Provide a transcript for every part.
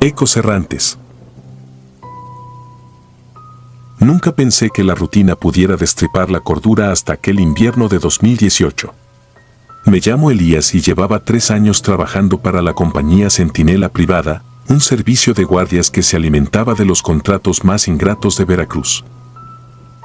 Ecos errantes. Nunca pensé que la rutina pudiera destripar la cordura hasta aquel invierno de 2018. Me llamo Elías y llevaba 3 años trabajando para la compañía Centinela Privada, un servicio de guardias que se alimentaba de los contratos más ingratos de Veracruz.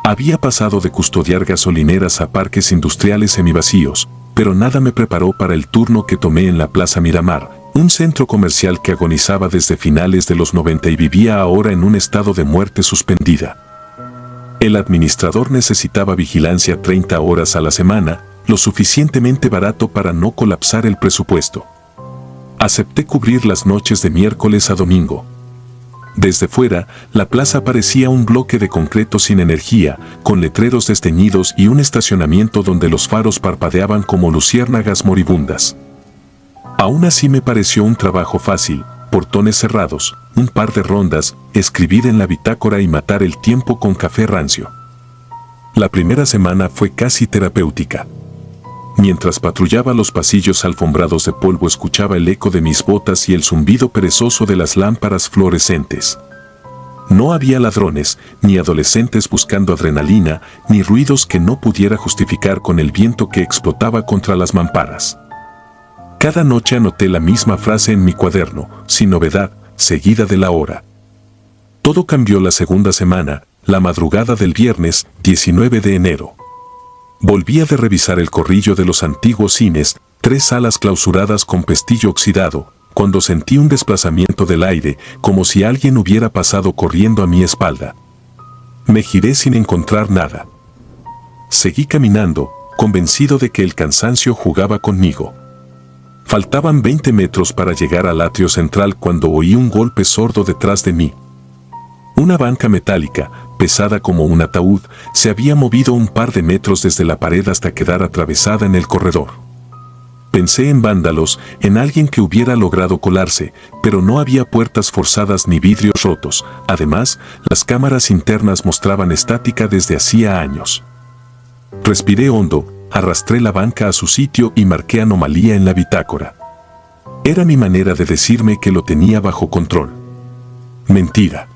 Había pasado de custodiar gasolineras a parques industriales semivacíos, pero nada me preparó para el turno que tomé en la Plaza Miramar, un centro comercial que agonizaba desde finales de los 90 y vivía ahora en un estado de muerte suspendida. El administrador necesitaba vigilancia 30 horas a la semana, lo suficientemente barato para no colapsar el presupuesto. Acepté cubrir las noches de miércoles a domingo. Desde fuera, la plaza parecía un bloque de concreto sin energía, con letreros desteñidos y un estacionamiento donde los faros parpadeaban como luciérnagas moribundas. Aún así me pareció un trabajo fácil, portones cerrados, un par de rondas, escribir en la bitácora y matar el tiempo con café rancio. La primera semana fue casi terapéutica. Mientras patrullaba los pasillos alfombrados de polvo escuchaba el eco de mis botas y el zumbido perezoso de las lámparas fluorescentes. No había ladrones, ni adolescentes buscando adrenalina, ni ruidos que no pudiera justificar con el viento que explotaba contra las mamparas. Cada noche anoté la misma frase en mi cuaderno, sin novedad, seguida de la hora. Todo cambió la segunda semana, la madrugada del viernes, 19 de enero. Volvía de revisar el corrillo de los antiguos cines, 3 salas clausuradas con pestillo oxidado, cuando sentí un desplazamiento del aire, como si alguien hubiera pasado corriendo a mi espalda. Me giré sin encontrar nada. Seguí caminando, convencido de que el cansancio jugaba conmigo. Faltaban 20 metros para llegar al atrio central cuando oí un golpe sordo detrás de mí. Una banca metálica, pesada como un ataúd, se había movido un par de metros desde la pared hasta quedar atravesada en el corredor. Pensé en vándalos, en alguien que hubiera logrado colarse, pero no había puertas forzadas ni vidrios rotos. Además, las cámaras internas mostraban estática desde hacía años. Respiré hondo, arrastré la banca a su sitio y marqué anomalía en la bitácora. Era mi manera de decirme que lo tenía bajo control. Mentira.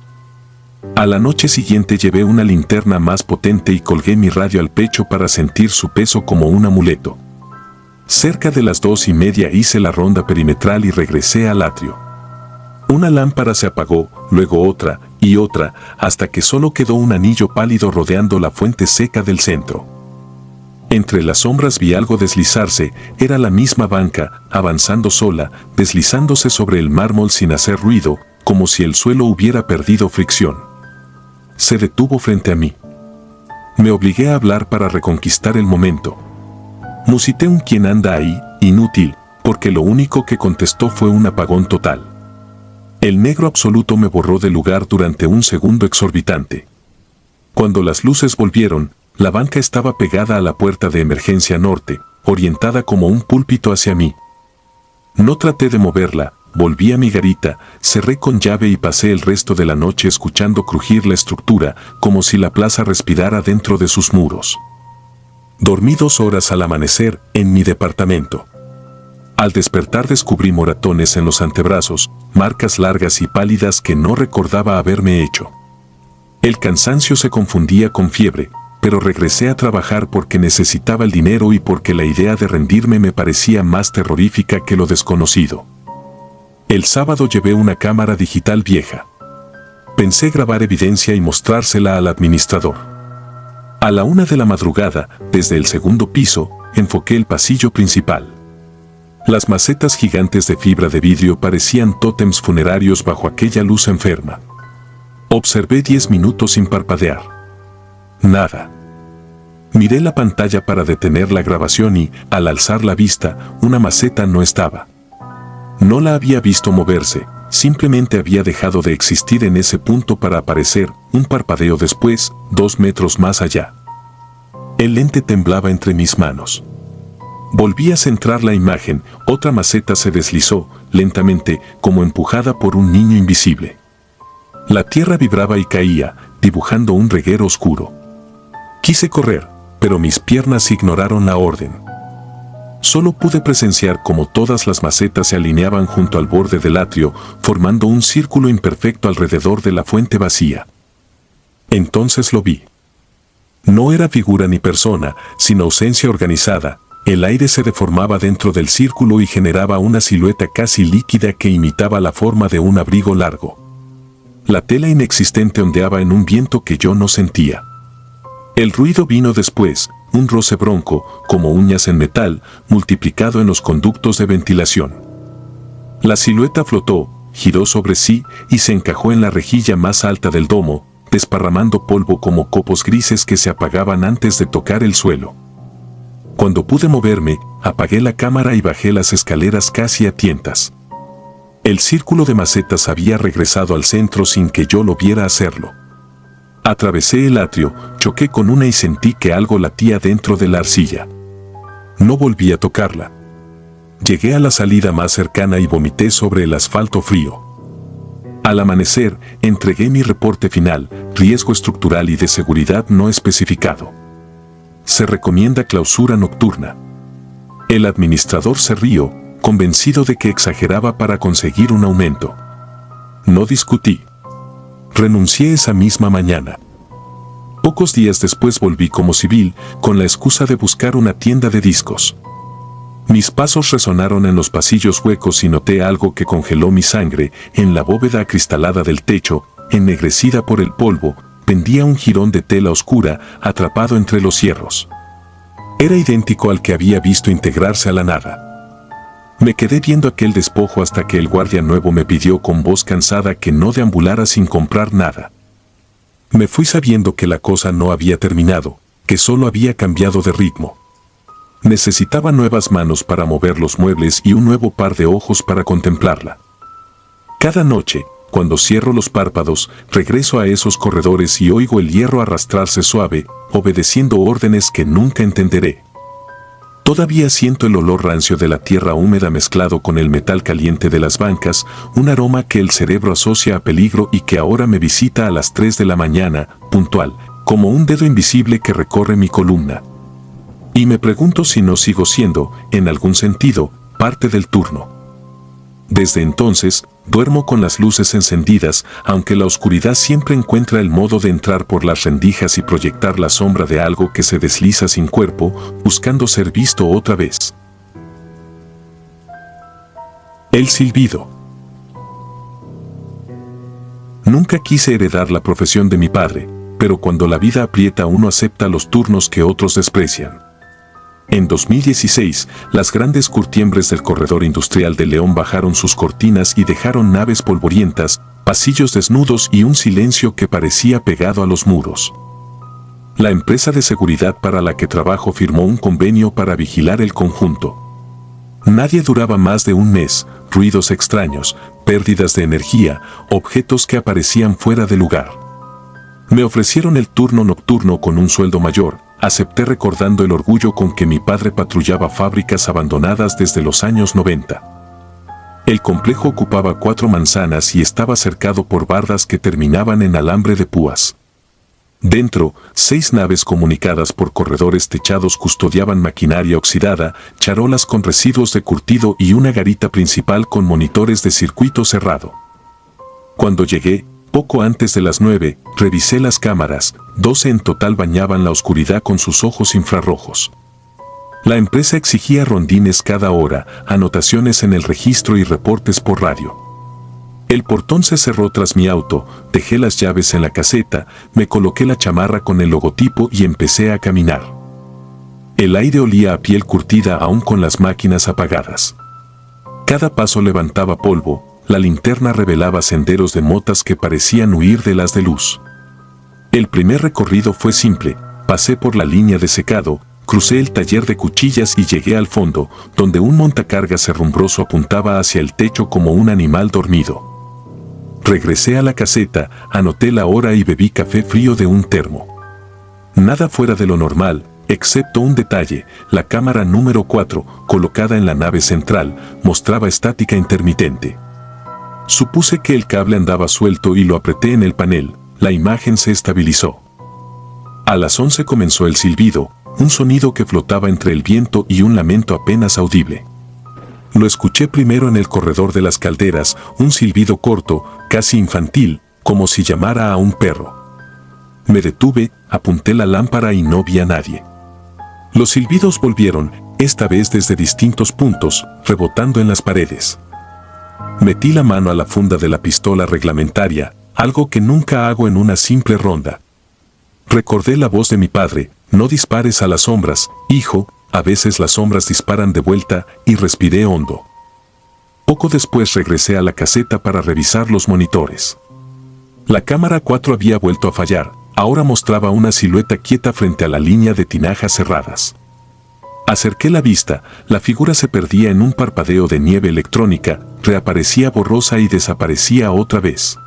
A la noche siguiente llevé una linterna más potente y colgué mi radio al pecho para sentir su peso como un amuleto. Cerca de las 2:30 hice la ronda perimetral y regresé al atrio. Una lámpara se apagó, luego otra, y otra, hasta que solo quedó un anillo pálido rodeando la fuente seca del centro. Entre las sombras vi algo deslizarse, era la misma banca, avanzando sola, deslizándose sobre el mármol sin hacer ruido, como si el suelo hubiera perdido fricción. Se detuvo frente a mí. Me obligué a hablar para reconquistar el momento. Musité un "¿Quién anda ahí?", inútil, porque lo único que contestó fue un apagón total. El negro absoluto me borró del lugar durante un segundo exorbitante. Cuando las luces volvieron, la banca estaba pegada a la puerta de emergencia norte, orientada como un púlpito hacia mí. No traté de moverla, volví a mi garita, cerré con llave y pasé el resto de la noche escuchando crujir la estructura, como si la plaza respirara dentro de sus muros. Dormí 2 horas al amanecer, en mi departamento. Al despertar descubrí moratones en los antebrazos, marcas largas y pálidas que no recordaba haberme hecho. El cansancio se confundía con fiebre, pero regresé a trabajar porque necesitaba el dinero y porque la idea de rendirme me parecía más terrorífica que lo desconocido. El sábado llevé una cámara digital vieja. Pensé grabar evidencia y mostrársela al administrador. A la 1 de la madrugada, desde el segundo piso, enfoqué el pasillo principal. Las macetas gigantes de fibra de vidrio parecían tótems funerarios bajo aquella luz enferma. Observé 10 minutos sin parpadear. Nada. Miré la pantalla para detener la grabación y, al alzar la vista, una maceta no estaba. No la había visto moverse, simplemente había dejado de existir en ese punto para aparecer, un parpadeo después, 2 metros más allá. El lente temblaba entre mis manos. Volví a centrar la imagen, otra maceta se deslizó, lentamente, como empujada por un niño invisible. La tierra vibraba y caía, dibujando un reguero oscuro. Quise correr, pero mis piernas ignoraron la orden. Solo pude presenciar cómo todas las macetas se alineaban junto al borde del atrio, formando un círculo imperfecto alrededor de la fuente vacía. Entonces lo vi. No era figura ni persona, sino ausencia organizada. El aire se deformaba dentro del círculo y generaba una silueta casi líquida que imitaba la forma de un abrigo largo. La tela inexistente ondeaba en un viento que yo no sentía. El ruido vino después, un roce bronco, como uñas en metal, multiplicado en los conductos de ventilación. La silueta flotó, giró sobre sí y se encajó en la rejilla más alta del domo, desparramando polvo como copos grises que se apagaban antes de tocar el suelo. Cuando pude moverme, apagué la cámara y bajé las escaleras casi a tientas. El círculo de macetas había regresado al centro sin que yo lo viera hacerlo. Atravesé el atrio, choqué con una y sentí que algo latía dentro de la arcilla. No volví a tocarla. Llegué a la salida más cercana y vomité sobre el asfalto frío. Al amanecer, entregué mi reporte final, riesgo estructural y de seguridad no especificado. Se recomienda clausura nocturna. El administrador se rió, convencido de que exageraba para conseguir un aumento. No discutí. Renuncié esa misma mañana. Pocos días después volví como civil, con la excusa de buscar una tienda de discos. Mis pasos resonaron en los pasillos huecos y noté algo que congeló mi sangre. En la bóveda acristalada del techo, ennegrecida por el polvo, pendía un jirón de tela oscura, atrapado entre los hierros. Era idéntico al que había visto integrarse a la nada. Me quedé viendo aquel despojo hasta que el guardia nuevo me pidió con voz cansada que no deambulara sin comprar nada. Me fui sabiendo que la cosa no había terminado, que solo había cambiado de ritmo. Necesitaba nuevas manos para mover los muebles y un nuevo par de ojos para contemplarla. Cada noche, cuando cierro los párpados, regreso a esos corredores y oigo el hierro arrastrarse suave, obedeciendo órdenes que nunca entenderé. Todavía siento el olor rancio de la tierra húmeda mezclado con el metal caliente de las bancas, un aroma que el cerebro asocia a peligro y que ahora me visita a las 3 de la mañana, puntual, como un dedo invisible que recorre mi columna. Y me pregunto si no sigo siendo, en algún sentido, parte del turno. Desde entonces, duermo con las luces encendidas, aunque la oscuridad siempre encuentra el modo de entrar por las rendijas y proyectar la sombra de algo que se desliza sin cuerpo, buscando ser visto otra vez. El silbido. Nunca quise heredar la profesión de mi padre, pero cuando la vida aprieta uno acepta los turnos que otros desprecian. En 2016, las grandes curtiembres del corredor industrial de León bajaron sus cortinas y dejaron naves polvorientas, pasillos desnudos y un silencio que parecía pegado a los muros. La empresa de seguridad para la que trabajo firmó un convenio para vigilar el conjunto. Nadie duraba más de un mes, ruidos extraños, pérdidas de energía, objetos que aparecían fuera de lugar. Me ofrecieron el turno nocturno con un sueldo mayor. Acepté recordando el orgullo con que mi padre patrullaba fábricas abandonadas desde los años 90. El complejo ocupaba 4 manzanas y estaba cercado por bardas que terminaban en alambre de púas. Dentro, 6 naves comunicadas por corredores techados custodiaban maquinaria oxidada, charolas con residuos de curtido y una garita principal con monitores de circuito cerrado. Cuando llegué, poco antes de las 9, revisé las cámaras, 12 en total bañaban la oscuridad con sus ojos infrarrojos. La empresa exigía rondines cada hora, anotaciones en el registro y reportes por radio. El portón se cerró tras mi auto, dejé las llaves en la caseta, me coloqué la chamarra con el logotipo y empecé a caminar. El aire olía a piel curtida aún con las máquinas apagadas. Cada paso levantaba polvo. La linterna revelaba senderos de motas que parecían huir de las de luz. El primer recorrido fue simple, pasé por la línea de secado, crucé el taller de cuchillas y llegué al fondo, donde un montacargas herrumbroso apuntaba hacia el techo como un animal dormido. Regresé a la caseta, anoté la hora y bebí café frío de un termo. Nada fuera de lo normal, excepto un detalle: la cámara número 4, colocada en la nave central, mostraba estática intermitente. Supuse que el cable andaba suelto y lo apreté en el panel. La imagen se estabilizó. A las 11 comenzó el silbido, un sonido que flotaba entre el viento y un lamento apenas audible. Lo escuché primero en el corredor de las calderas, un silbido corto, casi infantil, como si llamara a un perro. Me detuve, apunté la lámpara y no vi a nadie. Los silbidos volvieron, esta vez desde distintos puntos, rebotando en las paredes. Metí la mano a la funda de la pistola reglamentaria, algo que nunca hago en una simple ronda. Recordé la voz de mi padre: no dispares a las sombras, hijo, a veces las sombras disparan de vuelta, y respiré hondo. Poco después regresé a la caseta para revisar los monitores. La cámara 4 había vuelto a fallar, ahora mostraba una silueta quieta frente a la línea de tinajas cerradas. Acerqué la vista, la figura se perdía en un parpadeo de nieve electrónica, reaparecía borrosa y desaparecía otra vez.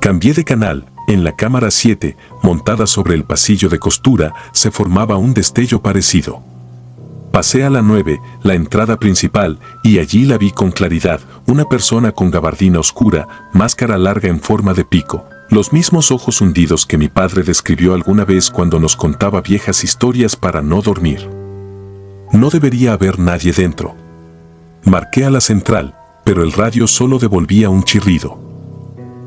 Cambié de canal. En la cámara 7, montada sobre el pasillo de costura, se formaba un destello parecido. Pasé a la 9, la entrada principal, y allí la vi con claridad, una persona con gabardina oscura, máscara larga en forma de pico, los mismos ojos hundidos que mi padre describió alguna vez cuando nos contaba viejas historias para no dormir. No debería haber nadie dentro. Marqué a la central, pero el radio solo devolvía un chirrido.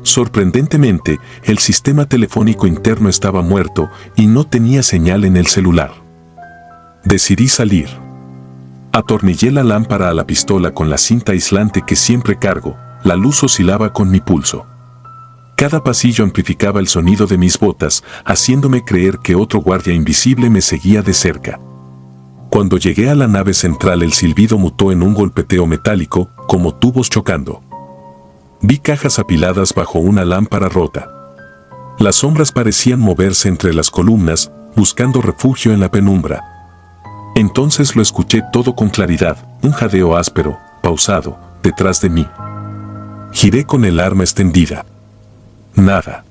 Sorprendentemente, el sistema telefónico interno estaba muerto y no tenía señal en el celular. Decidí salir. Atornillé la lámpara a la pistola con la cinta aislante que siempre cargo, la luz oscilaba con mi pulso. Cada pasillo amplificaba el sonido de mis botas, haciéndome creer que otro guardia invisible me seguía de cerca. Cuando llegué a la nave central, el silbido mutó en un golpeteo metálico, como tubos chocando. Vi cajas apiladas bajo una lámpara rota. Las sombras parecían moverse entre las columnas, buscando refugio en la penumbra. Entonces lo escuché todo con claridad, un jadeo áspero, pausado, detrás de mí. Giré con el arma extendida. Nada.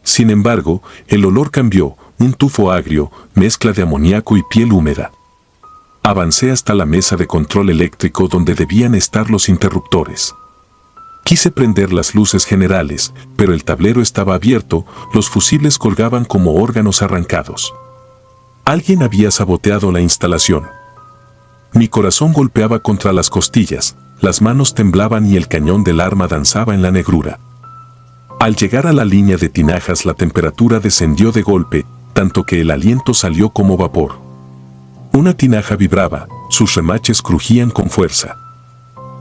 Sin embargo, el olor cambió, un tufo agrio, mezcla de amoníaco y piel húmeda. Avancé hasta la mesa de control eléctrico donde debían estar los interruptores. Quise prender las luces generales, pero el tablero estaba abierto, los fusibles colgaban como órganos arrancados. Alguien había saboteado la instalación. Mi corazón golpeaba contra las costillas, las manos temblaban y el cañón del arma danzaba en la negrura. Al llegar a la línea de tinajas, la temperatura descendió de golpe, tanto que el aliento salió como vapor. Una tinaja vibraba, sus remaches crujían con fuerza.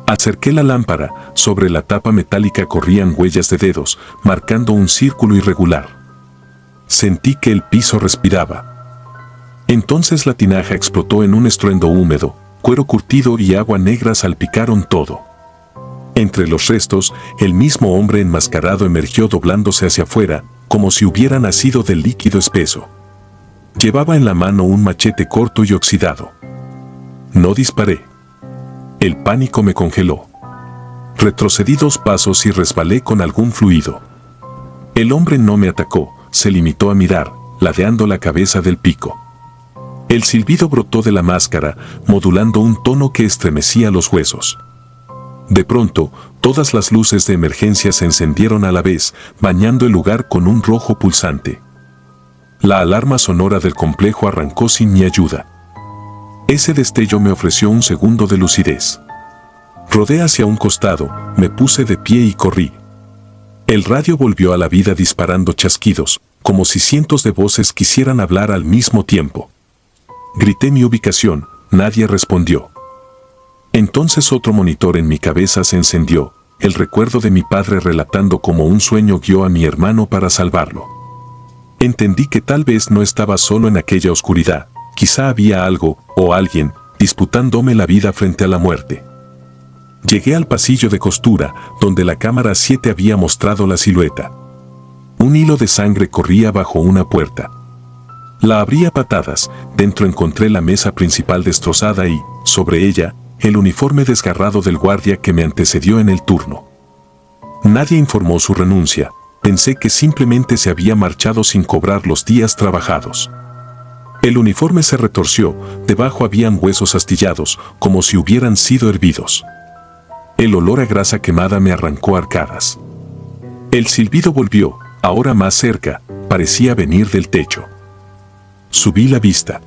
Acerqué la lámpara, sobre la tapa metálica corrían huellas de dedos, marcando un círculo irregular. Sentí que el piso respiraba. Entonces la tinaja explotó en un estruendo húmedo, cuero curtido y agua negra salpicaron todo. Entre los restos, el mismo hombre enmascarado emergió doblándose hacia afuera, como si hubiera nacido del líquido espeso. Llevaba en la mano un machete corto y oxidado. No disparé. El pánico me congeló. Retrocedí 2 pasos y resbalé con algún fluido. El hombre no me atacó, se limitó a mirar, ladeando la cabeza del pico. El silbido brotó de la máscara, modulando un tono que estremecía los huesos. De pronto, todas las luces de emergencia se encendieron a la vez, bañando el lugar con un rojo pulsante. La alarma sonora del complejo arrancó sin mi ayuda. Ese destello me ofreció un segundo de lucidez. Rodé hacia un costado, me puse de pie y corrí. El radio volvió a la vida disparando chasquidos, como si cientos de voces quisieran hablar al mismo tiempo. Grité mi ubicación, nadie respondió. Entonces otro monitor en mi cabeza se encendió, el recuerdo de mi padre relatando cómo un sueño guió a mi hermano para salvarlo. Entendí que tal vez no estaba solo en aquella oscuridad, quizá había algo, o alguien, disputándome la vida frente a la muerte. Llegué al pasillo de costura, donde la cámara 7 había mostrado la silueta. Un hilo de sangre corría bajo una puerta. La abrí a patadas, dentro encontré la mesa principal destrozada y, sobre ella, el uniforme desgarrado del guardia que me antecedió en el turno. Nadie informó su renuncia, pensé que simplemente se había marchado sin cobrar los días trabajados. El uniforme se retorció, debajo habían huesos astillados, como si hubieran sido hervidos. El olor a grasa quemada me arrancó arcadas. El silbido volvió, ahora más cerca, parecía venir del techo. Subí la vista.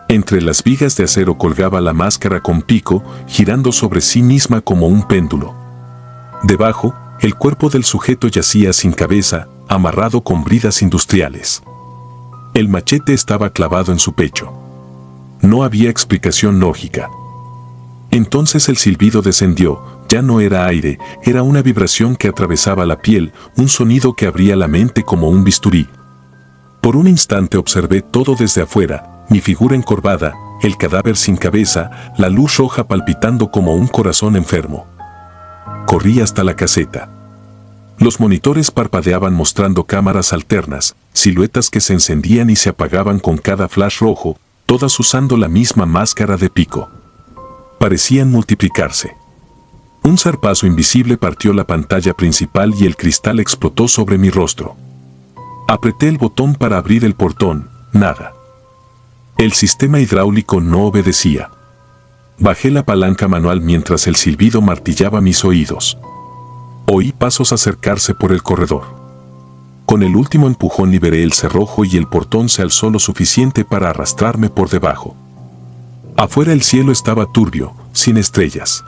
Entre las vigas de acero colgaba la máscara con pico, girando sobre sí misma como un péndulo. Debajo, el cuerpo del sujeto yacía sin cabeza, amarrado con bridas industriales. El machete estaba clavado en su pecho. No había explicación lógica. Entonces el silbido descendió, ya no era aire, era una vibración que atravesaba la piel, un sonido que abría la mente como un bisturí. Por un instante observé todo desde afuera, mi figura encorvada, el cadáver sin cabeza, la luz roja palpitando como un corazón enfermo. Corrí hasta la caseta. Los monitores parpadeaban mostrando cámaras alternas, siluetas que se encendían y se apagaban con cada flash rojo, todas usando la misma máscara de pico. Parecían multiplicarse. Un zarpazo invisible partió la pantalla principal y el cristal explotó sobre mi rostro. Apreté el botón para abrir el portón, nada. El sistema hidráulico no obedecía. Bajé la palanca manual mientras el silbido martillaba mis oídos. Oí pasos acercarse por el corredor. Con el último empujón liberé el cerrojo y el portón se alzó lo suficiente para arrastrarme por debajo. Afuera el cielo estaba turbio, sin estrellas.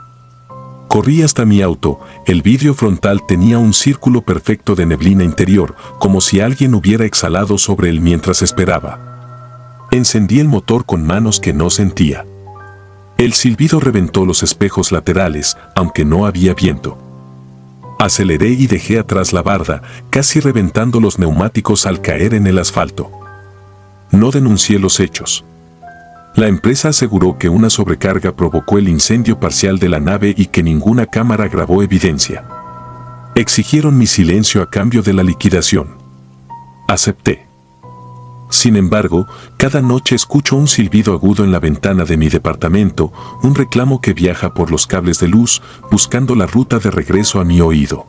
Corrí hasta mi auto, el vidrio frontal tenía un círculo perfecto de neblina interior, como si alguien hubiera exhalado sobre él mientras esperaba. Encendí el motor con manos que no sentía. El silbido reventó los espejos laterales, aunque no había viento. Aceleré y dejé atrás la barda, casi reventando los neumáticos al caer en el asfalto. No denuncié los hechos. La empresa aseguró que una sobrecarga provocó el incendio parcial de la nave y que ninguna cámara grabó evidencia. Exigieron mi silencio a cambio de la liquidación. Acepté. Sin embargo, cada noche escucho un silbido agudo en la ventana de mi departamento, un reclamo que viaja por los cables de luz, buscando la ruta de regreso a mi oído.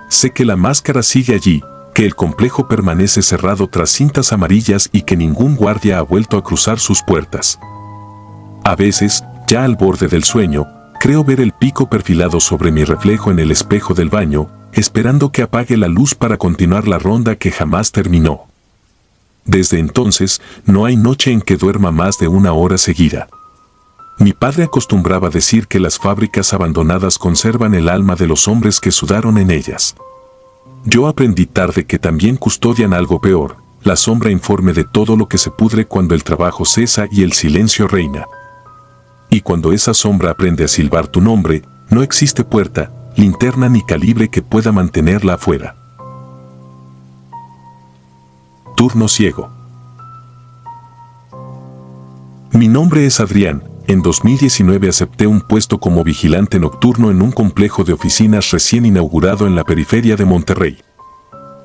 Sé que la máscara sigue allí, que el complejo permanece cerrado tras cintas amarillas y que ningún guardia ha vuelto a cruzar sus puertas. A veces, ya al borde del sueño, creo ver el pico perfilado sobre mi reflejo en el espejo del baño, esperando que apague la luz para continuar la ronda que jamás terminó. Desde entonces, no hay noche en que duerma más de 1 hora seguida. Mi padre acostumbraba decir que las fábricas abandonadas conservan el alma de los hombres que sudaron en ellas. Yo aprendí tarde que también custodian algo peor, la sombra informe de todo lo que se pudre cuando el trabajo cesa y el silencio reina. Y cuando esa sombra aprende a silbar tu nombre, no existe puerta, linterna ni calibre que pueda mantenerla afuera. Turno ciego. Mi nombre es Adrián. En 2019 acepté un puesto como vigilante nocturno en un complejo de oficinas recién inaugurado en la periferia de Monterrey.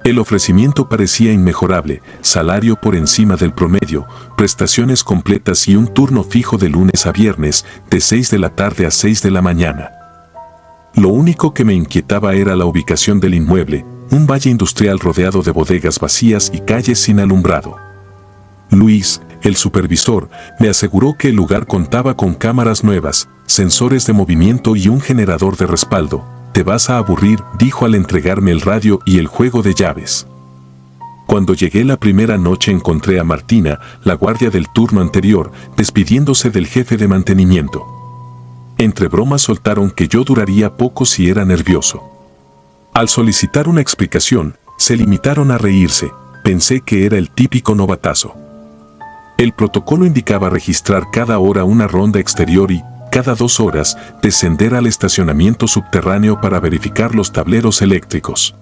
El ofrecimiento parecía inmejorable, salario por encima del promedio, prestaciones completas y un turno fijo de lunes a viernes, de 6 de la tarde a 6 de la mañana. Lo único que me inquietaba era la ubicación del inmueble, un valle industrial rodeado de bodegas vacías y calles sin alumbrado. Luis, el supervisor, me aseguró que el lugar contaba con cámaras nuevas, sensores de movimiento y un generador de respaldo. Te vas a aburrir, dijo al entregarme el radio y el juego de llaves. Cuando llegué la primera noche encontré a Martina, la guardia del turno anterior, despidiéndose del jefe de mantenimiento. Entre bromas soltaron que yo duraría poco si era nervioso. Al solicitar una explicación, se limitaron a reírse. Pensé que era el típico novatazo. El protocolo indicaba registrar cada hora una ronda exterior y, cada 2 horas, descender al estacionamiento subterráneo para verificar los tableros eléctricos.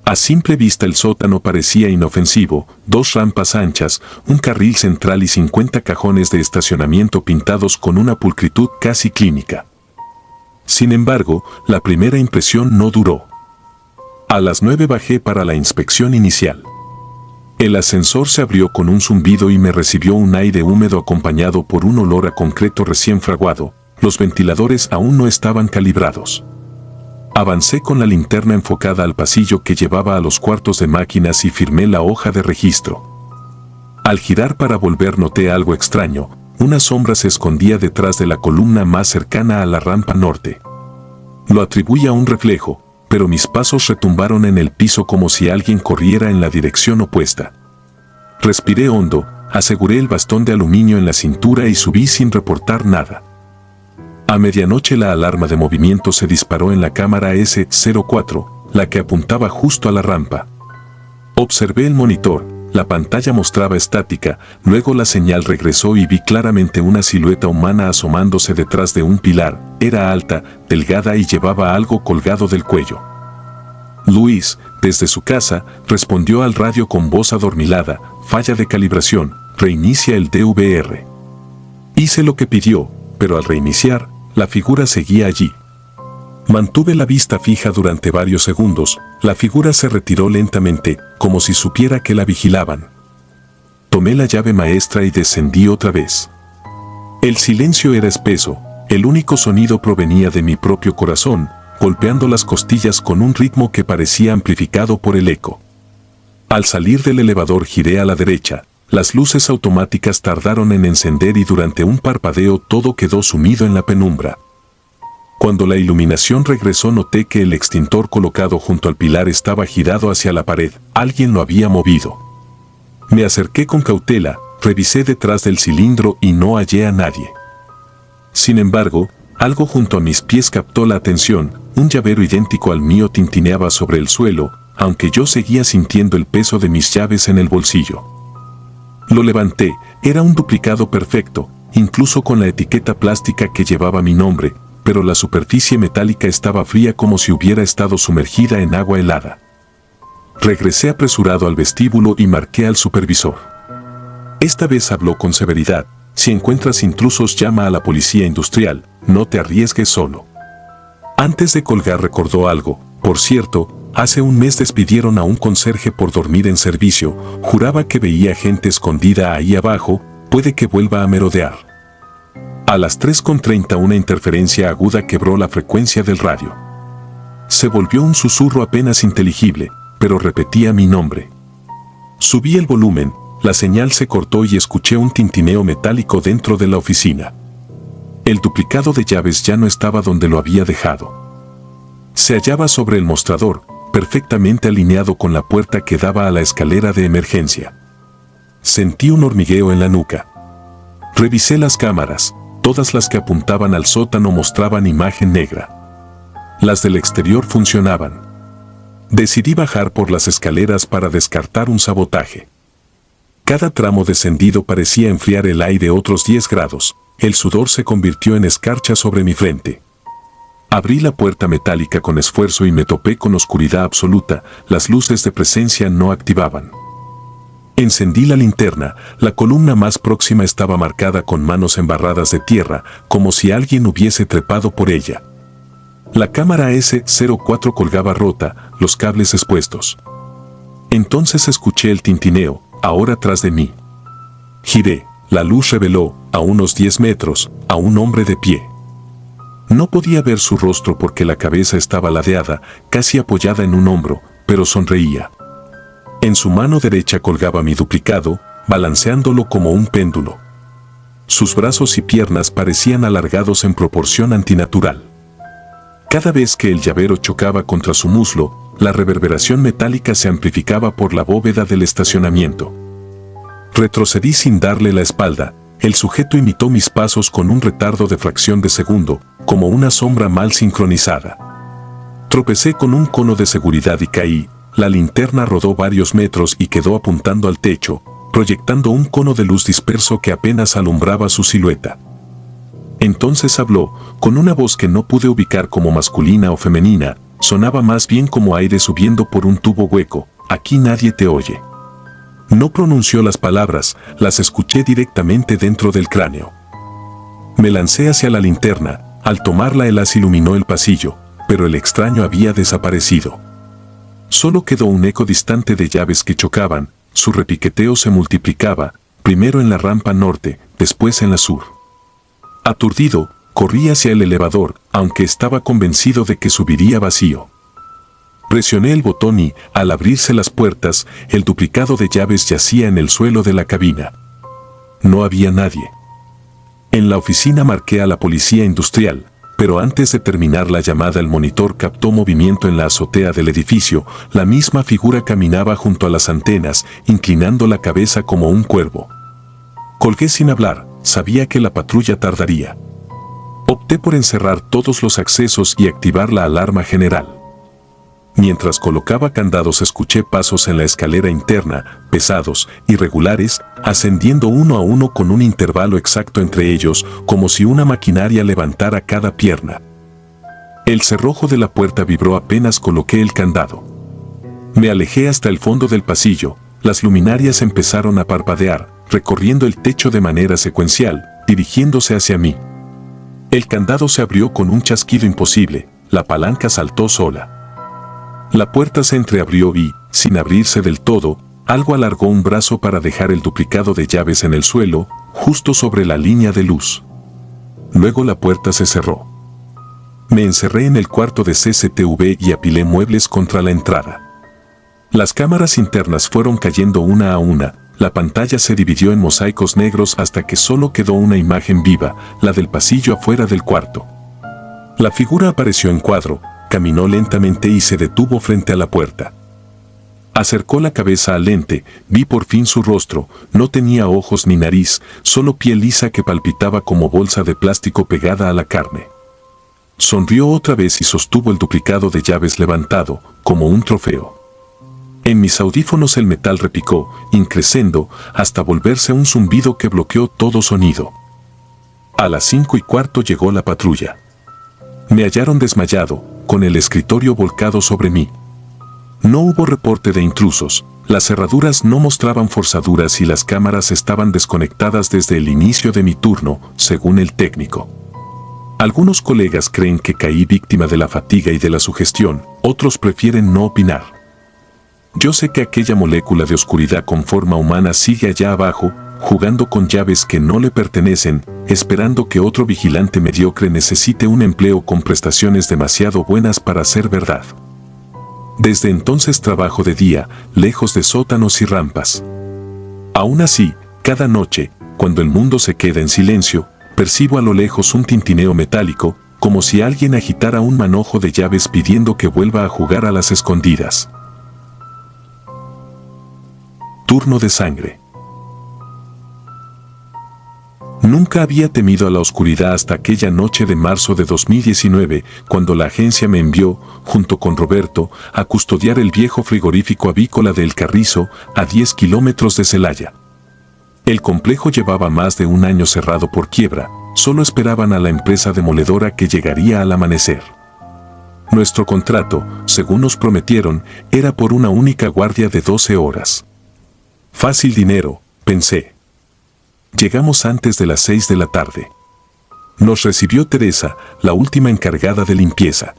A simple vista el sótano parecía inofensivo, 2 rampas anchas, un carril central y 50 cajones de estacionamiento pintados con una pulcritud casi clínica. Sin embargo, la primera impresión no duró. A las 9 bajé para la inspección inicial. El ascensor se abrió con un zumbido y me recibió un aire húmedo acompañado por un olor a concreto recién fraguado. Los ventiladores aún no estaban calibrados. Avancé con la linterna enfocada al pasillo que llevaba a los cuartos de máquinas y firmé la hoja de registro. Al girar para volver noté algo extraño. Una sombra se escondía detrás de la columna más cercana a la rampa norte. Lo atribuí a un reflejo, pero mis pasos retumbaron en el piso como si alguien corriera en la dirección opuesta. Respiré hondo, aseguré el bastón de aluminio en la cintura y subí sin reportar nada. A medianoche la alarma de movimiento se disparó en la cámara S04, la que apuntaba justo a la rampa. Observé el monitor, la pantalla mostraba estática, luego la señal regresó y vi claramente una silueta humana asomándose detrás de un pilar. Era alta, delgada y llevaba algo colgado del cuello. Luis, desde su casa, respondió al radio con voz adormilada: falla de calibración, reinicia el DVR. Hice lo que pidió, pero al reiniciar, la figura seguía allí. Mantuve la vista fija durante varios segundos, la figura se retiró lentamente, como si supiera que la vigilaban. Tomé la llave maestra y descendí otra vez. El silencio era espeso, el único sonido provenía de mi propio corazón, golpeando las costillas con un ritmo que parecía amplificado por el eco. Al salir del elevador giré a la derecha, las luces automáticas tardaron en encender y durante un parpadeo todo quedó sumido en la penumbra. Cuando la iluminación regresó noté que el extintor colocado junto al pilar estaba girado hacia la pared, alguien lo había movido. Me acerqué con cautela, revisé detrás del cilindro y no hallé a nadie. Sin embargo, algo junto a mis pies captó la atención, un llavero idéntico al mío tintineaba sobre el suelo, aunque yo seguía sintiendo el peso de mis llaves en el bolsillo. Lo levanté, era un duplicado perfecto, incluso con la etiqueta plástica que llevaba mi nombre, pero la superficie metálica estaba fría como si hubiera estado sumergida en agua helada. Regresé apresurado al vestíbulo y marqué al supervisor. Esta vez habló con severidad: si encuentras intrusos llama a la policía industrial, no te arriesgues solo. Antes de colgar recordó algo: por cierto, hace un mes despidieron a un conserje por dormir en servicio, juraba que veía gente escondida ahí abajo, puede que vuelva a merodear. A las 3:30 una interferencia aguda quebró la frecuencia del radio. Se volvió un susurro apenas inteligible, pero repetía mi nombre. Subí el volumen, la señal se cortó y escuché un tintineo metálico dentro de la oficina. El duplicado de llaves ya no estaba donde lo había dejado. Se hallaba sobre el mostrador, perfectamente alineado con la puerta que daba a la escalera de emergencia. Sentí un hormigueo en la nuca. Revisé las cámaras. Todas las que apuntaban al sótano mostraban imagen negra. Las del exterior funcionaban. Decidí bajar por las escaleras para descartar un sabotaje. Cada tramo descendido parecía enfriar el aire otros 10 grados, el sudor se convirtió en escarcha sobre mi frente. Abrí la puerta metálica con esfuerzo y me topé con oscuridad absoluta, las luces de presencia no activaban. Encendí la linterna, la columna más próxima estaba marcada con manos embarradas de tierra, como si alguien hubiese trepado por ella. La cámara S04 colgaba rota, los cables expuestos. Entonces escuché el tintineo, ahora tras de mí. Giré, la luz reveló, a unos 10 metros, a un hombre de pie. No podía ver su rostro porque la cabeza estaba ladeada, casi apoyada en un hombro, pero sonreía. En su mano derecha colgaba mi duplicado, balanceándolo como un péndulo. Sus brazos y piernas parecían alargados en proporción antinatural. Cada vez que el llavero chocaba contra su muslo, la reverberación metálica se amplificaba por la bóveda del estacionamiento. Retrocedí sin darle la espalda, el sujeto imitó mis pasos con un retardo de fracción de segundo, como una sombra mal sincronizada. Tropecé con un cono de seguridad y caí. La linterna rodó varios metros y quedó apuntando al techo, proyectando un cono de luz disperso que apenas alumbraba su silueta. Entonces habló, con una voz que no pude ubicar como masculina o femenina, sonaba más bien como aire subiendo por un tubo hueco: aquí nadie te oye. No pronunció las palabras, las escuché directamente dentro del cráneo. Me lancé hacia la linterna, al tomarla el haz iluminó el pasillo, pero el extraño había desaparecido. Solo quedó un eco distante de llaves que chocaban, su repiqueteo se multiplicaba, primero en la rampa norte, después en la sur. Aturdido, corrí hacia el elevador, aunque estaba convencido de que subiría vacío. Presioné el botón y, al abrirse las puertas, el duplicado de llaves yacía en el suelo de la cabina. No había nadie. En la oficina marqué a la policía industrial, pero antes de terminar la llamada el monitor captó movimiento en la azotea del edificio, la misma figura caminaba junto a las antenas, inclinando la cabeza como un cuervo. Colgué sin hablar, sabía que la patrulla tardaría. Opté por encerrar todos los accesos y activar la alarma general. Mientras colocaba candados escuché pasos en la escalera interna, pesados, irregulares, ascendiendo uno a uno con un intervalo exacto entre ellos, como si una maquinaria levantara cada pierna. El cerrojo de la puerta vibró apenas coloqué el candado. Me alejé hasta el fondo del pasillo, las luminarias empezaron a parpadear, recorriendo el techo de manera secuencial, dirigiéndose hacia mí. El candado se abrió con un chasquido imposible, la palanca saltó sola. La puerta se entreabrió y, sin abrirse del todo, algo alargó un brazo para dejar el duplicado de llaves en el suelo, justo sobre la línea de luz. Luego la puerta se cerró. Me encerré en el cuarto de CCTV y apilé muebles contra la entrada. Las cámaras internas fueron cayendo una a una, la pantalla se dividió en mosaicos negros hasta que solo quedó una imagen viva, la del pasillo afuera del cuarto. La figura apareció en cuadro, caminó lentamente y se detuvo frente a la puerta. Acercó la cabeza al lente, vi por fin su rostro, no tenía ojos ni nariz, solo piel lisa que palpitaba como bolsa de plástico pegada a la carne. Sonrió otra vez y sostuvo el duplicado de llaves levantado, como un trofeo. En mis audífonos el metal repicó, increscendo, hasta volverse un zumbido que bloqueó todo sonido. A las 5:15 llegó la patrulla. Me hallaron desmayado, con el escritorio volcado sobre mí. No hubo reporte de intrusos, las cerraduras no mostraban forzaduras y las cámaras estaban desconectadas desde el inicio de mi turno, según el técnico. Algunos colegas creen que caí víctima de la fatiga y de la sugestión, otros prefieren no opinar. Yo sé que aquella molécula de oscuridad con forma humana sigue allá abajo, jugando con llaves que no le pertenecen, esperando que otro vigilante mediocre necesite un empleo con prestaciones demasiado buenas para ser verdad. Desde entonces trabajo de día, lejos de sótanos y rampas. Aún así, cada noche, cuando el mundo se queda en silencio, percibo a lo lejos un tintineo metálico, como si alguien agitara un manojo de llaves pidiendo que vuelva a jugar a las escondidas. Turno de sangre. Nunca había temido a la oscuridad hasta aquella noche de marzo de 2019, cuando la agencia me envió, junto con Roberto, a custodiar el viejo frigorífico avícola de El Carrizo, a 10 kilómetros de Celaya. El complejo llevaba más de un año cerrado por quiebra, solo esperaban a la empresa demoledora que llegaría al amanecer. Nuestro contrato, según nos prometieron, era por una única guardia de 12 horas. Fácil dinero, pensé. Llegamos antes de las 6 de la tarde. Nos recibió Teresa, la última encargada de limpieza.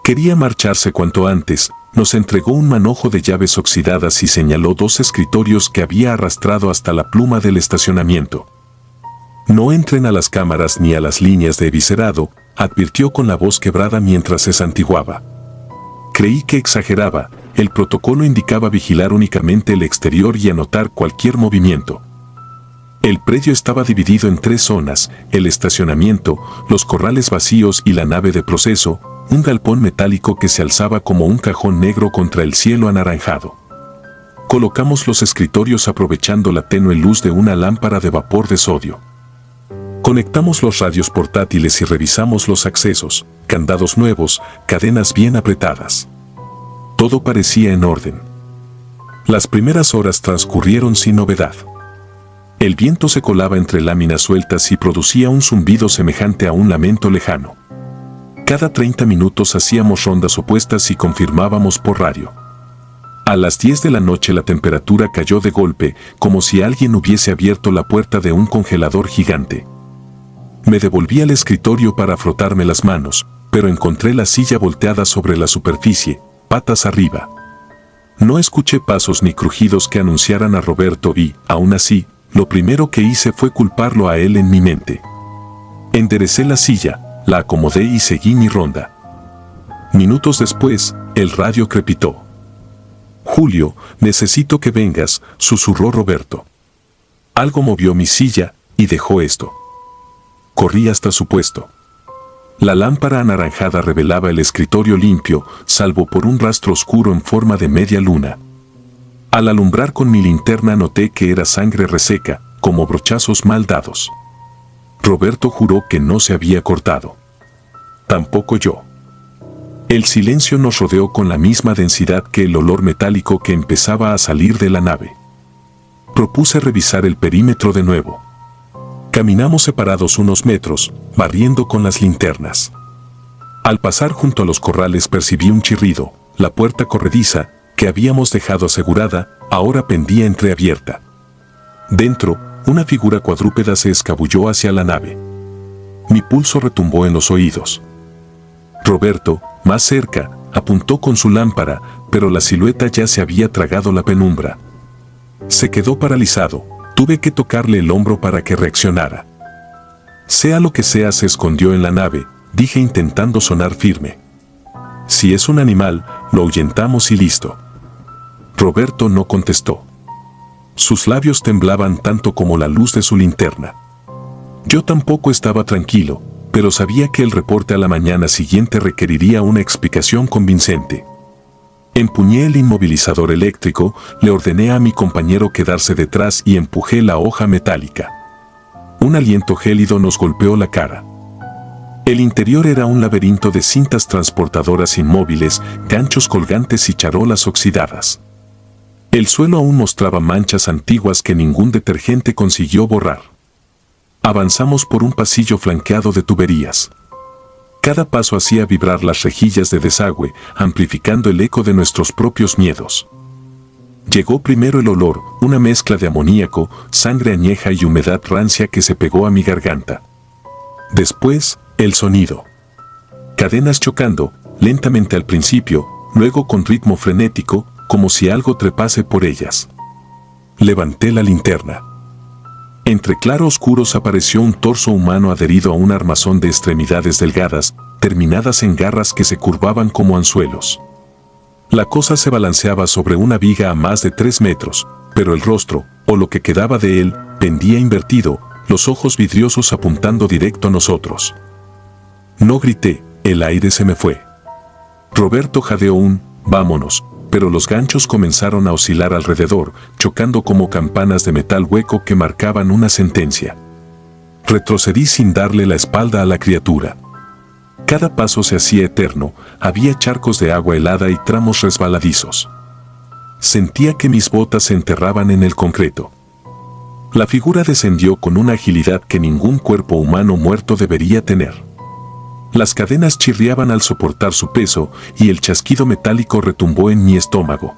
Quería marcharse cuanto antes, nos entregó un manojo de llaves oxidadas y señaló 2 escritorios que había arrastrado hasta la pluma del estacionamiento. No entren a las cámaras ni a las líneas de eviscerado, advirtió con la voz quebrada mientras se santiguaba. Creí que exageraba, el protocolo indicaba vigilar únicamente el exterior y anotar cualquier movimiento. El predio estaba dividido en 3 zonas, el estacionamiento, los corrales vacíos y la nave de proceso, un galpón metálico que se alzaba como un cajón negro contra el cielo anaranjado. Colocamos los escritorios aprovechando la tenue luz de una lámpara de vapor de sodio. Conectamos los radios portátiles y revisamos los accesos, candados nuevos, cadenas bien apretadas. Todo parecía en orden. Las primeras horas transcurrieron sin novedad. El viento se colaba entre láminas sueltas y producía un zumbido semejante a un lamento lejano. Cada 30 minutos hacíamos rondas opuestas y confirmábamos por radio. A las 10 de la noche la temperatura cayó de golpe, como si alguien hubiese abierto la puerta de un congelador gigante. Me devolví al escritorio para frotarme las manos, pero encontré la silla volteada sobre la superficie, patas arriba. No escuché pasos ni crujidos que anunciaran a Roberto y, aún así, lo primero que hice fue culparlo a él en mi mente. Enderecé la silla, la acomodé y seguí mi ronda. Minutos después, el radio crepitó. «Julio, necesito que vengas», susurró Roberto. Algo movió mi silla y dejó esto. Corrí hasta su puesto. La lámpara anaranjada revelaba el escritorio limpio, salvo por un rastro oscuro en forma de media luna. Al alumbrar con mi linterna noté que era sangre reseca, como brochazos mal dados. Roberto juró que no se había cortado. Tampoco yo. El silencio nos rodeó con la misma densidad que el olor metálico que empezaba a salir de la nave. Propuse revisar el perímetro de nuevo. Caminamos separados unos metros, barriendo con las linternas. Al pasar junto a los corrales percibí un chirrido. La puerta corrediza, que habíamos dejado asegurada, ahora pendía entreabierta. Dentro, una figura cuadrúpeda se escabulló hacia la nave. Mi pulso retumbó en los oídos. Roberto, más cerca, apuntó con su lámpara, pero la silueta ya se había tragado la penumbra. Se quedó paralizado. Tuve que tocarle el hombro para que reaccionara. Sea lo que sea, se escondió en la nave, dije intentando sonar firme. Si es un animal, lo ahuyentamos y listo. Roberto no contestó. Sus labios temblaban tanto como la luz de su linterna. Yo tampoco estaba tranquilo, pero sabía que el reporte a la mañana siguiente requeriría una explicación convincente. Empuñé el inmovilizador eléctrico, le ordené a mi compañero quedarse detrás y empujé la hoja metálica. Un aliento gélido nos golpeó la cara. El interior era un laberinto de cintas transportadoras inmóviles, ganchos colgantes y charolas oxidadas. El suelo aún mostraba manchas antiguas que ningún detergente consiguió borrar. Avanzamos por un pasillo flanqueado de tuberías. Cada paso hacía vibrar las rejillas de desagüe, amplificando el eco de nuestros propios miedos. Llegó primero el olor, una mezcla de amoníaco, sangre añeja y humedad rancia que se pegó a mi garganta. Después, el sonido. Cadenas chocando, lentamente al principio, luego con ritmo frenético, como si algo trepase por ellas. Levanté la linterna. Entre claroscuros apareció un torso humano adherido a un armazón de extremidades delgadas, terminadas en garras que se curvaban como anzuelos. La cosa se balanceaba sobre una viga a más de 3 metros, pero el rostro, o lo que quedaba de él, pendía invertido, los ojos vidriosos apuntando directo a nosotros. No grité, el aire se me fue. Roberto jadeó un «vámonos», pero los ganchos comenzaron a oscilar alrededor, chocando como campanas de metal hueco que marcaban una sentencia. Retrocedí sin darle la espalda a la criatura. Cada paso se hacía eterno, había charcos de agua helada y tramos resbaladizos. Sentía que mis botas se enterraban en el concreto. La figura descendió con una agilidad que ningún cuerpo humano muerto debería tener. Las cadenas chirriaban al soportar su peso y el chasquido metálico retumbó en mi estómago.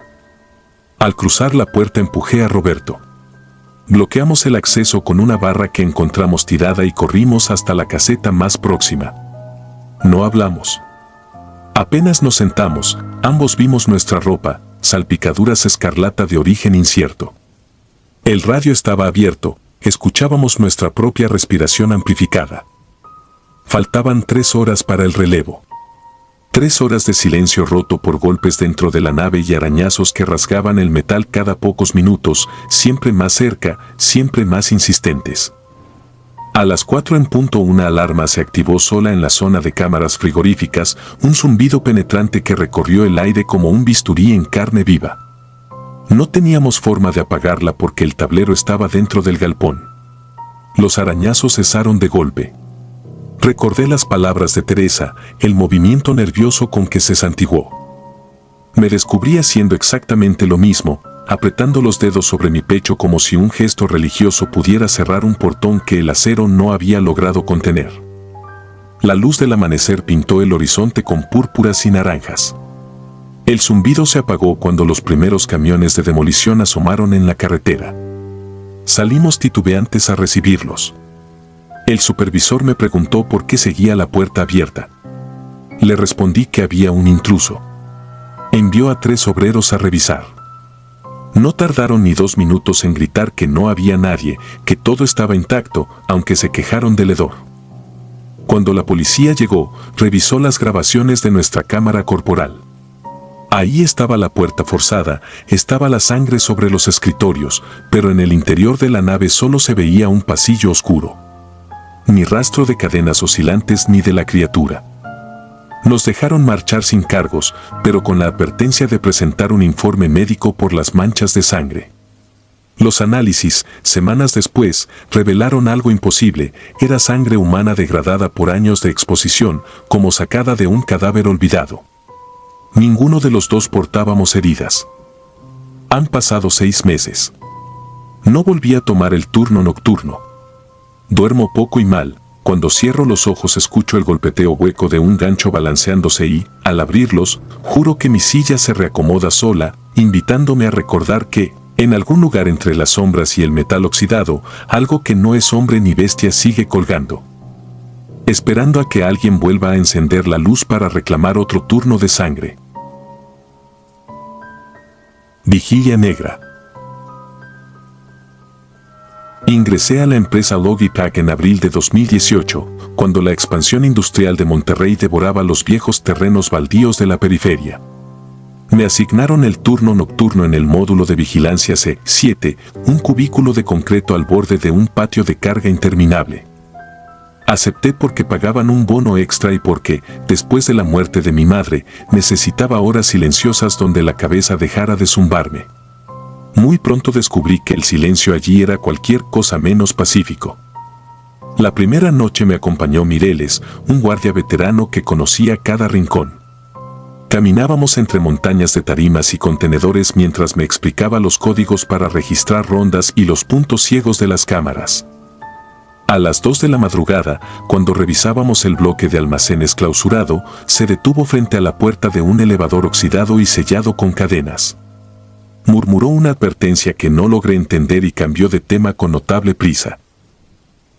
Al cruzar la puerta empujé a Roberto. Bloqueamos el acceso con una barra que encontramos tirada y corrimos hasta la caseta más próxima. No hablamos. Apenas nos sentamos, ambos vimos nuestra ropa, salpicaduras escarlata de origen incierto. El radio estaba abierto, escuchábamos nuestra propia respiración amplificada. Faltaban 3 horas para el relevo. 3 horas de silencio roto por golpes dentro de la nave y arañazos que rasgaban el metal cada pocos minutos, siempre más cerca, siempre más insistentes. A las 4 en punto una alarma se activó sola en la zona de cámaras frigoríficas, un zumbido penetrante que recorrió el aire como un bisturí en carne viva. No teníamos forma de apagarla porque el tablero estaba dentro del galpón. Los arañazos cesaron de golpe. Recordé las palabras de Teresa, el movimiento nervioso con que se santiguó. Me descubrí haciendo exactamente lo mismo, apretando los dedos sobre mi pecho como si un gesto religioso pudiera cerrar un portón que el acero no había logrado contener. La luz del amanecer pintó el horizonte con púrpuras y naranjas. El zumbido se apagó cuando los primeros camiones de demolición asomaron en la carretera. Salimos titubeantes a recibirlos. El supervisor me preguntó por qué seguía la puerta abierta. Le respondí que había un intruso. Envió a 3 obreros a revisar. No tardaron ni 2 minutos en gritar que no había nadie, que todo estaba intacto, aunque se quejaron del hedor. Cuando la policía llegó, revisó las grabaciones de nuestra cámara corporal. Ahí estaba la puerta forzada, estaba la sangre sobre los escritorios, pero en el interior de la nave solo se veía un pasillo oscuro. Ni rastro de cadenas oscilantes ni de la criatura. Nos dejaron marchar sin cargos, pero con la advertencia de presentar un informe médico por las manchas de sangre. Los análisis, semanas después, revelaron algo imposible: era sangre humana degradada por años de exposición, como sacada de un cadáver olvidado. Ninguno de los dos portábamos heridas. Han pasado 6 meses. No volví a tomar el turno nocturno. Duermo poco y mal. Cuando cierro los ojos escucho el golpeteo hueco de un gancho balanceándose y, al abrirlos, juro que mi silla se reacomoda sola, invitándome a recordar que, en algún lugar entre las sombras y el metal oxidado, algo que no es hombre ni bestia sigue colgando, esperando a que alguien vuelva a encender la luz para reclamar otro turno de sangre. Vigilia negra. Ingresé a la empresa Logitech en abril de 2018, cuando la expansión industrial de Monterrey devoraba los viejos terrenos baldíos de la periferia. Me asignaron el turno nocturno en el módulo de vigilancia C7, un cubículo de concreto al borde de un patio de carga interminable. Acepté porque pagaban un bono extra y porque, después de la muerte de mi madre, necesitaba horas silenciosas donde la cabeza dejara de zumbarme. Muy pronto descubrí que el silencio allí era cualquier cosa menos pacífico. La primera noche me acompañó Mireles, un guardia veterano que conocía cada rincón. Caminábamos entre montañas de tarimas y contenedores mientras me explicaba los códigos para registrar rondas y los puntos ciegos de las cámaras. A las 2 de la madrugada, cuando revisábamos el bloque de almacenes clausurado, se detuvo frente a la puerta de un elevador oxidado y sellado con cadenas. Murmuró una advertencia que no logré entender y cambió de tema con notable prisa.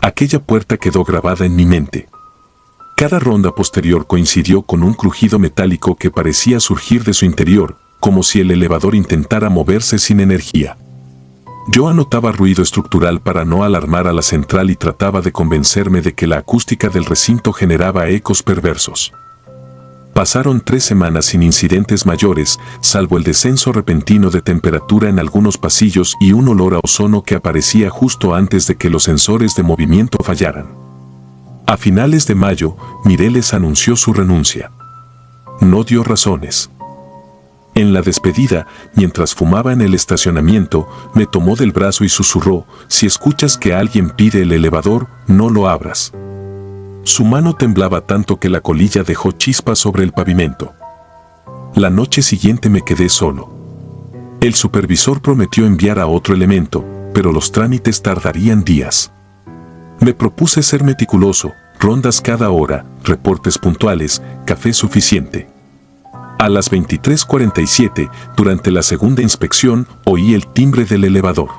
Aquella puerta quedó grabada en mi mente. Cada ronda posterior coincidió con un crujido metálico que parecía surgir de su interior, como si el elevador intentara moverse sin energía. Yo anotaba ruido estructural para no alarmar a la central y trataba de convencerme de que la acústica del recinto generaba ecos perversos. Pasaron 3 semanas sin incidentes mayores, salvo el descenso repentino de temperatura en algunos pasillos y un olor a ozono que aparecía justo antes de que los sensores de movimiento fallaran. A finales de mayo, Mireles anunció su renuncia. No dio razones. En la despedida, mientras fumaba en el estacionamiento, me tomó del brazo y susurró: si escuchas que alguien pide el elevador, no lo abras. Su mano temblaba tanto que la colilla dejó chispas sobre el pavimento. La noche siguiente me quedé solo. El supervisor prometió enviar a otro elemento, pero los trámites tardarían días. Me propuse ser meticuloso: rondas cada hora, reportes puntuales, café suficiente. A las 23:47, durante la segunda inspección, oí el timbre del elevador.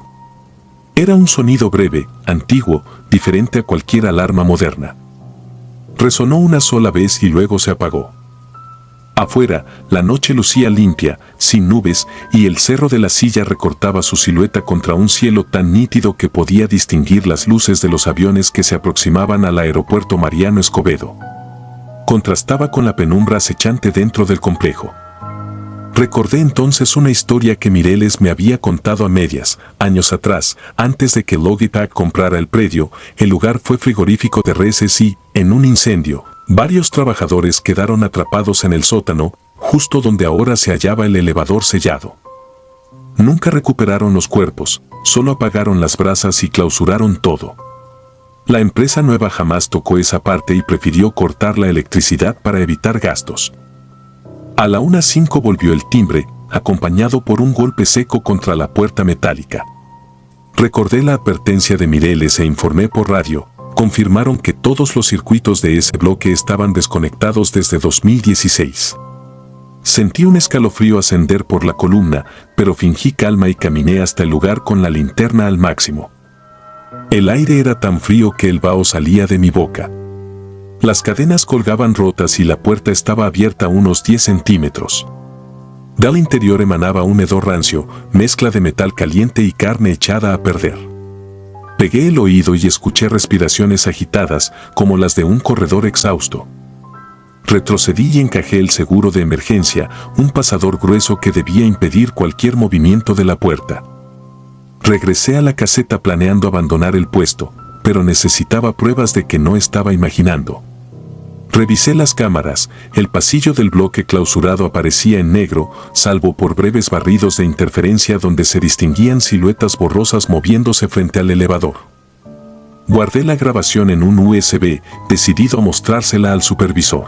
Era un sonido breve, antiguo, diferente a cualquier alarma moderna. Resonó una sola vez y luego se apagó. Afuera, la noche lucía limpia, sin nubes, y el cerro de la silla recortaba su silueta contra un cielo tan nítido que podía distinguir las luces de los aviones que se aproximaban al aeropuerto Mariano Escobedo. Contrastaba con la penumbra acechante dentro del complejo. Recordé entonces una historia que Mireles me había contado a medias. Años atrás, antes de que Logitech comprara el predio, el lugar fue frigorífico de reses y, en un incendio, varios trabajadores quedaron atrapados en el sótano, justo donde ahora se hallaba el elevador sellado. Nunca recuperaron los cuerpos, solo apagaron las brasas y clausuraron todo. La empresa nueva jamás tocó esa parte y prefirió cortar la electricidad para evitar gastos. A la 1:05 volvió el timbre, acompañado por un golpe seco contra la puerta metálica. Recordé la advertencia de Mireles e informé por radio. Confirmaron que todos los circuitos de ese bloque estaban desconectados desde 2016. Sentí un escalofrío ascender por la columna, pero fingí calma y caminé hasta el lugar con la linterna al máximo. El aire era tan frío que el vaho salía de mi boca. Las cadenas colgaban rotas y la puerta estaba abierta a unos 10 centímetros. Del interior emanaba un hedor rancio, mezcla de metal caliente y carne echada a perder. Pegué el oído y escuché respiraciones agitadas, como las de un corredor exhausto. Retrocedí y encajé el seguro de emergencia, un pasador grueso que debía impedir cualquier movimiento de la puerta. Regresé a la caseta planeando abandonar el puesto, pero necesitaba pruebas de que no estaba imaginando. Revisé las cámaras, el pasillo del bloque clausurado aparecía en negro, salvo por breves barridos de interferencia donde se distinguían siluetas borrosas moviéndose frente al elevador. Guardé la grabación en un USB, decidido a mostrársela al supervisor.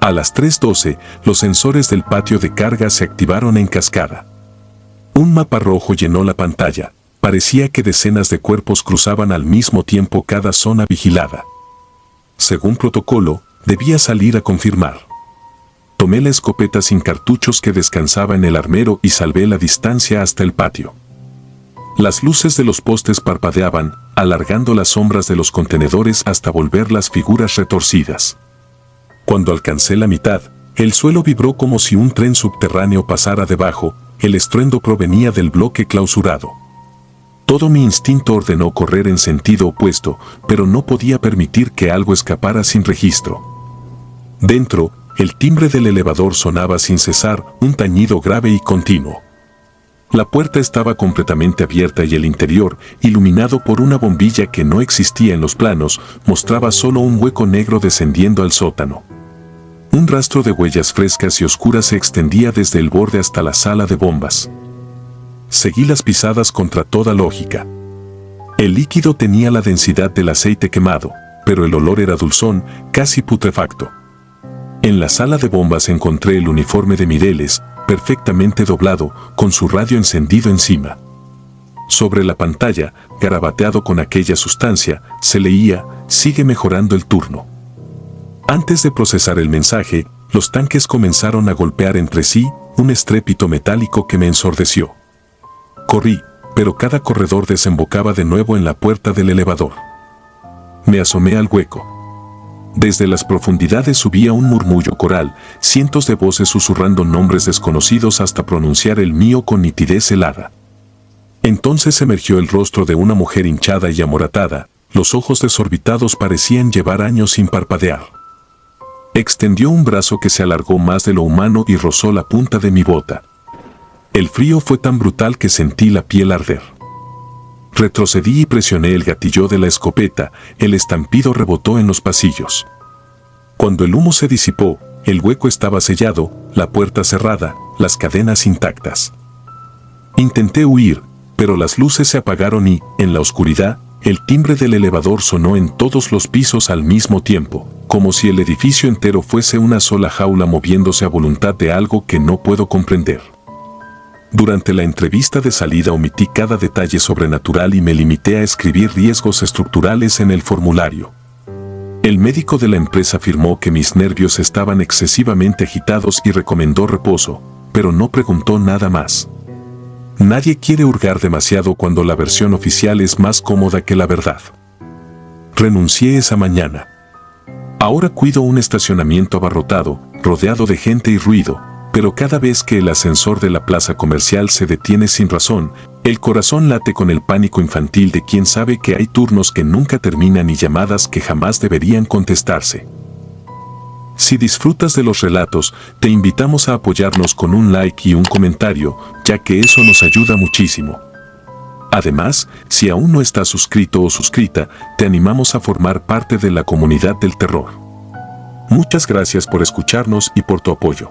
A las 3:12, los sensores del patio de carga se activaron en cascada. Un mapa rojo llenó la pantalla. Parecía que decenas de cuerpos cruzaban al mismo tiempo cada zona vigilada. Según protocolo, debía salir a confirmar. Tomé la escopeta sin cartuchos que descansaba en el armero y salvé la distancia hasta el patio. Las luces de los postes parpadeaban, alargando las sombras de los contenedores hasta volver las figuras retorcidas. Cuando alcancé la mitad, el suelo vibró como si un tren subterráneo pasara debajo, el estruendo provenía del bloque clausurado. Todo mi instinto ordenó correr en sentido opuesto, pero no podía permitir que algo escapara sin registro. Dentro, el timbre del elevador sonaba sin cesar, un tañido grave y continuo. La puerta estaba completamente abierta y el interior, iluminado por una bombilla que no existía en los planos, mostraba solo un hueco negro descendiendo al sótano. Un rastro de huellas frescas y oscuras se extendía desde el borde hasta la sala de bombas. Seguí las pisadas contra toda lógica. El líquido tenía la densidad del aceite quemado, pero el olor era dulzón, casi putrefacto. En la sala de bombas encontré el uniforme de Mireles, perfectamente doblado, con su radio encendido encima. Sobre la pantalla, garabateado con aquella sustancia, se leía: "Sigue mejorando el turno". Antes de procesar el mensaje, los tanques comenzaron a golpear entre sí, un estrépito metálico que me ensordeció. Corrí, pero cada corredor desembocaba de nuevo en la puerta del elevador. Me asomé al hueco. Desde las profundidades subía un murmullo coral, cientos de voces susurrando nombres desconocidos hasta pronunciar el mío con nitidez helada. Entonces emergió el rostro de una mujer hinchada y amoratada, los ojos desorbitados parecían llevar años sin parpadear. Extendió un brazo que se alargó más de lo humano y rozó la punta de mi bota. El frío fue tan brutal que sentí la piel arder. Retrocedí y presioné el gatillo de la escopeta, el estampido rebotó en los pasillos. Cuando el humo se disipó, el hueco estaba sellado, la puerta cerrada, las cadenas intactas. Intenté huir, pero las luces se apagaron y, en la oscuridad, el timbre del elevador sonó en todos los pisos al mismo tiempo, como si el edificio entero fuese una sola jaula moviéndose a voluntad de algo que no puedo comprender. Durante la entrevista de salida omití cada detalle sobrenatural y me limité a escribir riesgos estructurales en el formulario. El médico de la empresa afirmó que mis nervios estaban excesivamente agitados y recomendó reposo, pero no preguntó nada más. Nadie quiere hurgar demasiado cuando la versión oficial es más cómoda que la verdad. Renuncié esa mañana. Ahora cuido un estacionamiento abarrotado, rodeado de gente y ruido, pero cada vez que el ascensor de la plaza comercial se detiene sin razón, el corazón late con el pánico infantil de quien sabe que hay turnos que nunca terminan y llamadas que jamás deberían contestarse. Si disfrutas de los relatos, te invitamos a apoyarnos con un like y un comentario, ya que eso nos ayuda muchísimo. Además, si aún no estás suscrito o suscrita, te animamos a formar parte de la comunidad del terror. Muchas gracias por escucharnos y por tu apoyo.